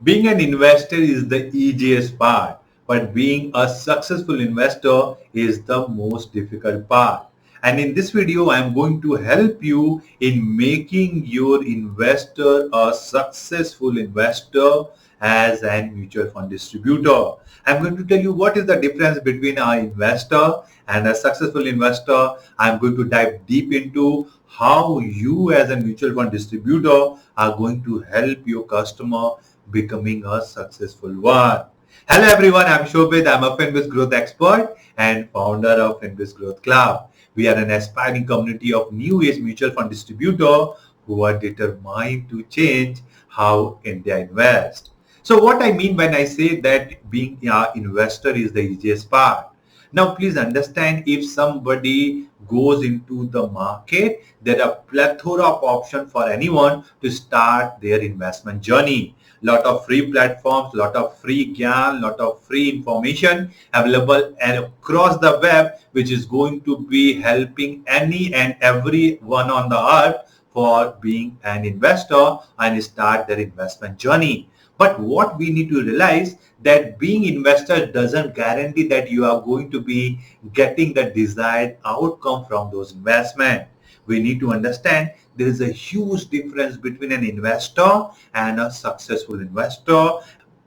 Being an investor is the easiest part, but being a successful investor is the most difficult part. And in this video, I am going to help you in making your investor a successful investor as a mutual fund distributor. I'm going to tell you what is the difference between an investor and a successful investor. I'm going to dive deep into how you as a mutual fund distributor are going to help your customer becoming a successful one. Hello everyone, I'm Shobhit. I'm a FinBiz growth expert and founder of FinBiz Growth Club. We are an aspiring community of new age mutual fund distributor who are determined to change how India invests. So what I mean when I say that being an investor is the easiest part. Now please understand, if somebody goes into the market, there are plethora of options for anyone to start their investment journey. Lot of free platforms, lot of free gyan, lot of free information available and across the web, which is going to be helping any and everyone on the earth for being an investor and start their investment journey. But what we need to realize that being investor doesn't guarantee that you are going to be getting the desired outcome from those investments. We need to understand there is a huge difference between an investor and a successful investor.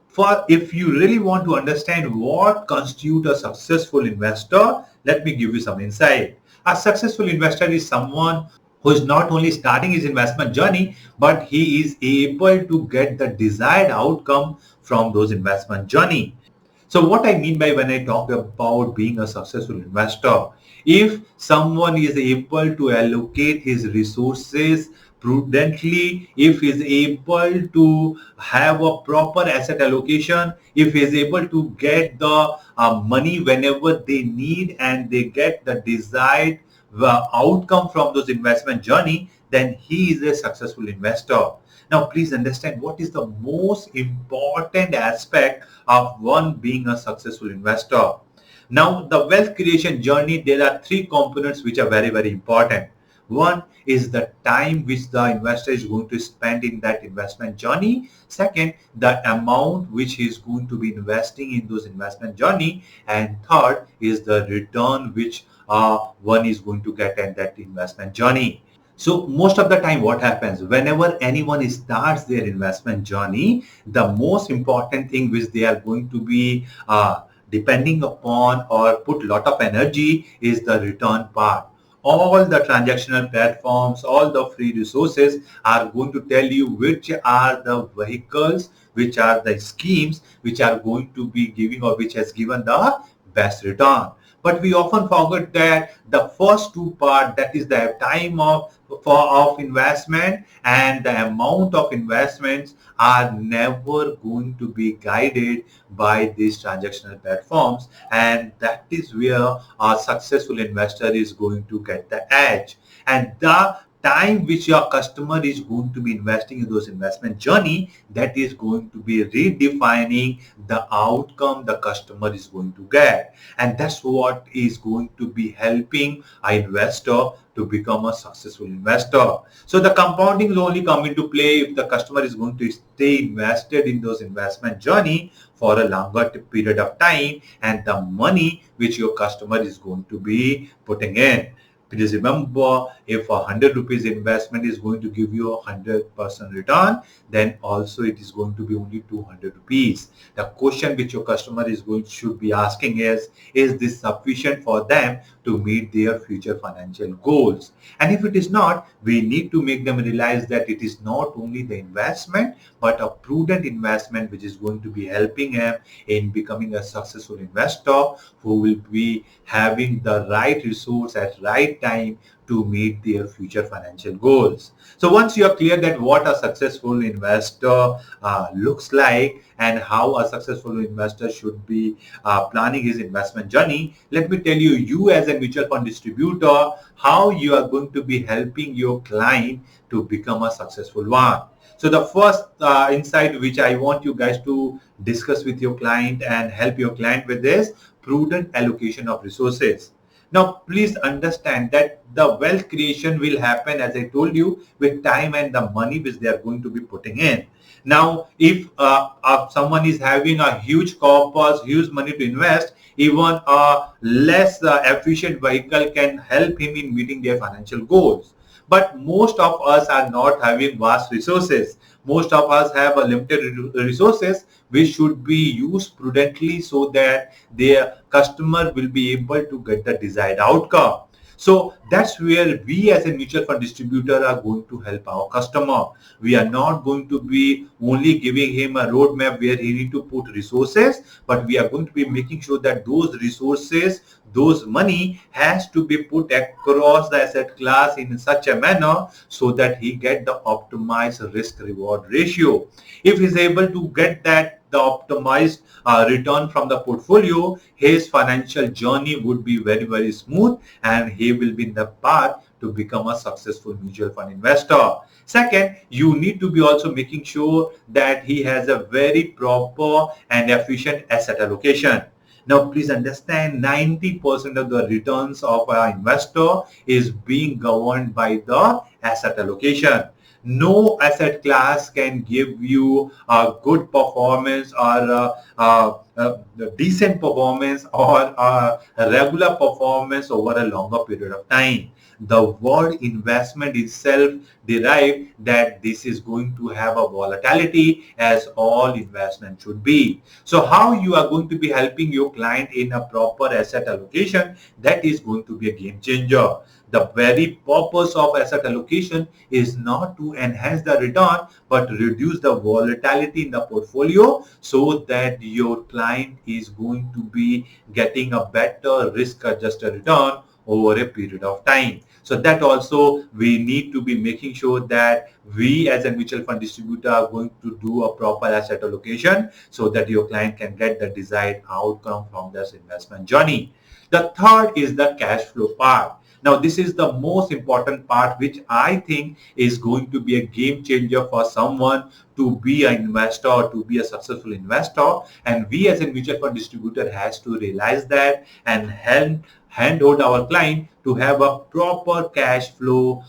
For if you really want to understand what constitutes a successful investor, let me give you some insight. A successful investor is someone who is not only starting his investment journey, but he is able to get the desired outcome from those investment journey. So what I mean by when I talk about being a successful investor, if someone is able to allocate his resources prudently, if he is able to have a proper asset allocation, if he is able to get the money whenever they need and they get the desired outcome from those investment journey, then he is a successful investor. Now please understand what is the most important aspect of one being a successful investor. Now the wealth creation journey, there are three components which are very, very important. One is the time which the investor is going to spend in that investment journey. Second, the amount which he is going to be investing in those investment journey. And third is the return which one is going to get at that investment journey. So most of the time what happens whenever anyone starts their investment journey, the most important thing which they are going to be depending upon or put lot of energy is the return part. All the transactional platforms, all the free resources are going to tell you which are the vehicles, which are the schemes which are going to be giving or which has given the best return. But we often forget that the first two parts, that is the time of investment and the amount of investments, are never going to be guided by these transactional platforms, and that is where a successful investor is going to get the edge. And the time which your customer is going to be investing in those investment journey, that is going to be redefining the outcome the customer is going to get. And that's what is going to be helping an investor to become a successful investor. So the compounding will only come into play if the customer is going to stay invested in those investment journey for a longer period of time, and the money which your customer is going to be putting in. Please remember, if 100 rupees investment is going to give you 100% return, then also it is going to be only 200 rupees. The question which your customer should be asking is this sufficient for them to meet their future financial goals? And if it is not, we need to make them realize that it is not only the investment, but a prudent investment which is going to be helping them in becoming a successful investor who will be having the right resource at right time to meet their future financial goals. So once you are clear that what a successful investor looks like and how a successful investor should be planning his investment journey, let me tell you, you as a mutual fund distributor, how you are going to be helping your client to become a successful one. So the first insight which I want you guys to discuss with your client and help your client with is prudent allocation of resources. Now, please understand that the wealth creation will happen, as I told you, with time and the money which they are going to be putting in. Now, if someone is having a huge corpus, huge money to invest, even a less efficient vehicle can help him in meeting their financial goals. But most of us are not having vast resources. Most of us have a limited resources which should be used prudently so that their customer will be able to get the desired outcome. So that's where we as a mutual fund distributor are going to help our customer. We are not going to be only giving him a roadmap where he need to put resources, but we are going to be making sure that those resources, those money has to be put across the asset class in such a manner so that he get the optimized risk reward ratio. If he's able to get that the optimized return from the portfolio, his financial journey would be very, very smooth, and he will be in the path to become a successful mutual fund investor. Second, you need to be also making sure that he has a very proper and efficient asset allocation. Now, please understand 90% of the returns of an investor is being governed by the asset allocation. No asset class can give you a good performance or a decent performance or a regular performance over a longer period of time. The word investment itself derived that this is going to have a volatility, as all investment should be. So how you are going to be helping your client in a proper asset allocation, that is going to be a game changer. The very purpose of asset allocation is not to enhance the return, but reduce the volatility in the portfolio so that your client is going to be getting a better risk-adjusted return over a period of time. So that also we need to be making sure that we as a mutual fund distributor are going to do a proper asset allocation so that your client can get the desired outcome from this investment journey. The third is the cash flow part. Now, this is the most important part, which I think is going to be a game changer for someone to be an investor, to be a successful investor. And we as a mutual fund distributor has to realize that and handhold our client to have a proper cash flow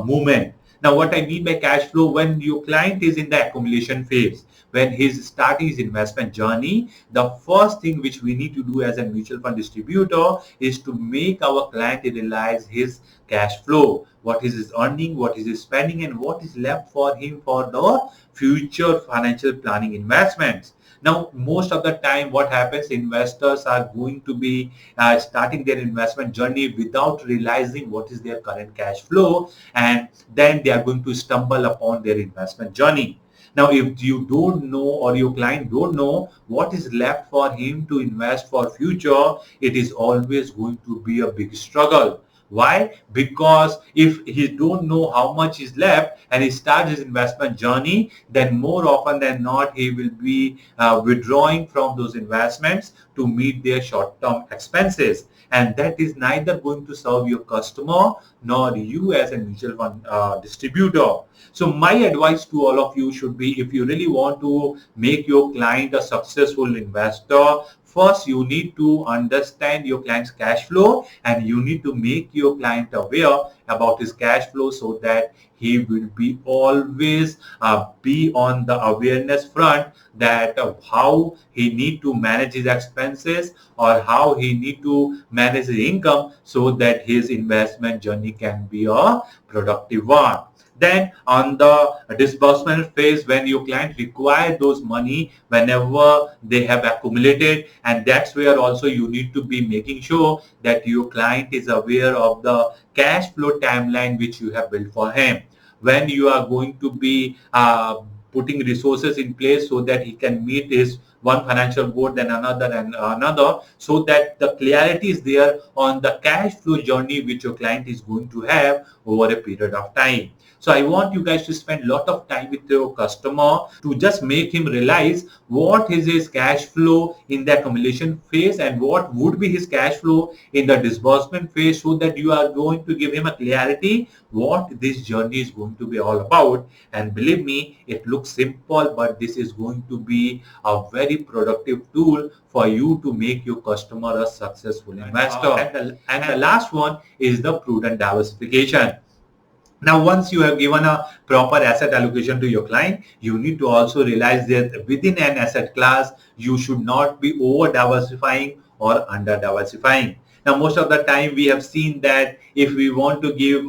movement. Now, what I mean by cash flow, when your client is in the accumulation phase, when he's starting his investment journey, the first thing which we need to do as a mutual fund distributor is to make our client realize his cash flow. What is his earning, what is his spending, and what is left for him for the future financial planning investments. Now, most of the time what happens, investors are going to be starting their investment journey without realizing what is their current cash flow, and then they are going to stumble upon their investment journey. Now, if you don't know or your client don't know what is left for him to invest for future, it is always going to be a big struggle. Why? Because if he don't know how much is left and he starts his investment journey, then more often than not, he will be withdrawing from those investments to meet their short-term expenses. And that is neither going to serve your customer nor you as a mutual fund distributor. So my advice to all of you should be, if you really want to make your client a successful investor, first you need to understand your client's cash flow, and you need to make your client aware about his cash flow so that he will be always be on the awareness front that how he need to manage his expenses or how he need to manage his income so that his investment journey can be a productive one. Then on the disbursement phase, when your client require those money whenever they have accumulated, and that's where also you need to be making sure that your client is aware of the cash flow timeline which you have built for him. When you are going to be putting resources in place so that he can meet his one financial goal, then another and another, so that the clarity is there on the cash flow journey which your client is going to have over a period of time. So I want you guys to spend a lot of time with your customer to just make him realize what is his cash flow in the accumulation phase and what would be his cash flow in the disbursement phase, so that you are going to give him a clarity what this journey is going to be all about. And believe me, it looks simple, but this is going to be a very productive tool for you to make your customer a successful investor. And the last one is the prudent diversification. Now, once you have given a proper asset allocation to your client, you need to also realize that within an asset class, you should not be over diversifying or under diversifying. Now, most of the time we have seen that if we want to give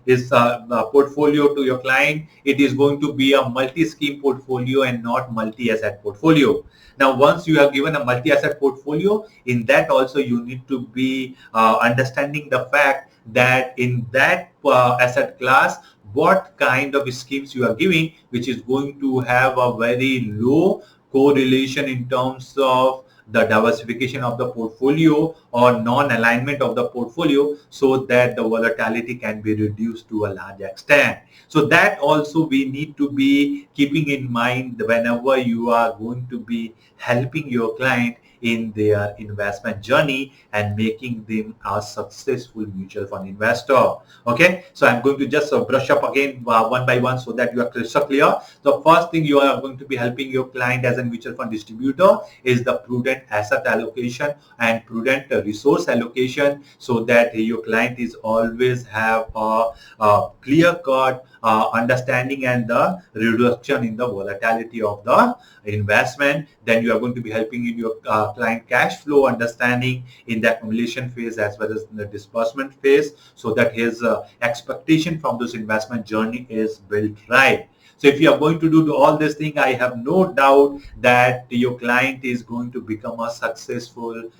his portfolio to your client, it is going to be a multi-scheme portfolio and not multi-asset portfolio. Now, once you have given a multi-asset portfolio, in that also you need to be understanding the fact that in that asset class, what kind of schemes you are giving, which is going to have a very low correlation in terms of the diversification of the portfolio or non-alignment of the portfolio, so that the volatility can be reduced to a large extent. So that also we need to be keeping in mind whenever you are going to be helping your client in their investment journey and making them a successful mutual fund investor. Okay, so I'm going to just brush up again one by one so that you are crystal clear. The first thing you are going to be helping your client as a mutual fund distributor is the prudent asset allocation and prudent resource allocation, so that your client is always have a clear cut understanding and the reduction in the volatility of the investment. Then you are going to be helping in your client cash flow understanding in the accumulation phase as well as in the disbursement phase, so that his expectation from this investment journey is built right. So if you are going to do all this thing, I have no doubt that your client is going to become a successful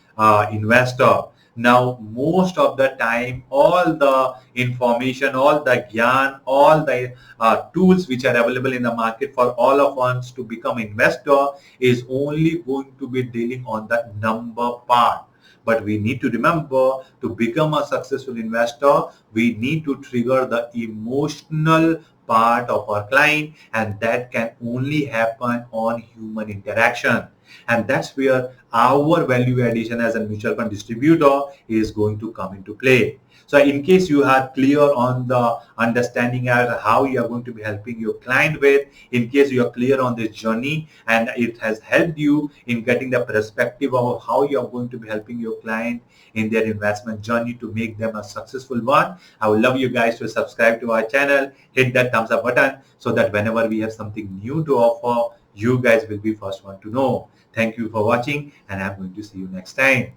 investor. Now, most of the time, all the information, all the gyan, all the tools which are available in the market for all of us to become investor is only going to be dealing on the number part. But we need to remember, to become a successful investor, we need to trigger the emotional part of our client, and that can only happen on human interaction. And that's where our value addition as a mutual fund distributor is going to come into play. So in case you are clear on the understanding of how you are going to be helping your client with, in case you are clear on this journey and it has helped you in getting the perspective of how you are going to be helping your client in their investment journey to make them a successful one, I would love you guys to subscribe to our channel, hit that thumbs up button, so that whenever we have something new to offer, you guys will be first one to know. Thank you for watching, and I'm going to see you next time.